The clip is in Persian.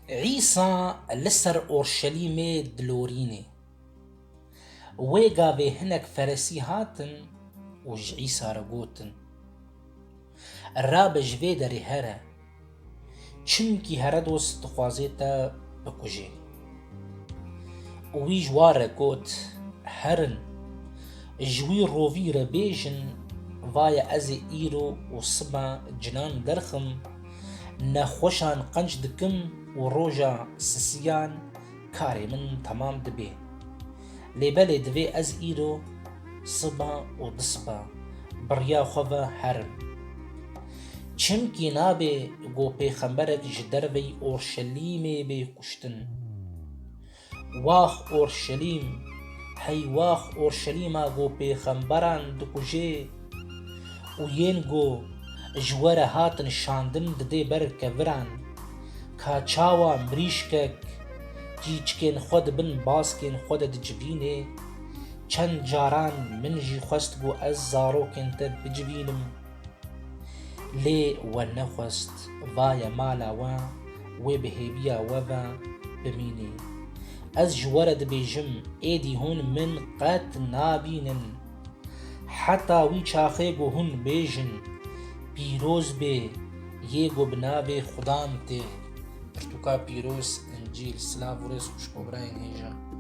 عیسا لسر اورشلیم دلورینه وی گاوه هنک فرسی هاتن و ج عیسا را گوتن را بجوه داری هره چمکی هره دوست دخوازه تا بکجه وی جواره گوت هرن جوی رووی را بیجن وای از ایرو و صبا جنان درخم نخوشان قنج دکم و روژا سسیان کاری من تمام دبی لیبل دوی از ایرو صبا و دصبا بریا خواه هرم چمکی نابه گو پیغمبرک جدروی اورشلیمه بی کشتن واخ اورشلیم هی واخ اورشلیما گو پیغمبران دکجه و ین گو جواره هاتن شاندن دده بر کوران کا چاوا مریشکک جیچکین خود بن باسکین خود دجوینه چند جاران من جی خواست گو از زاروکین تا بجوینم لی و نخواست وای مالا و بهیبیا و بمینه از جواره دبیجم ایدی هون من قط نابینن حتی وی چاخه گو هون بیجن پیروز به یه گو بناوه خدام ته پرتوکا پیروز انجیل سلاو ورس خوشکو براین هیجا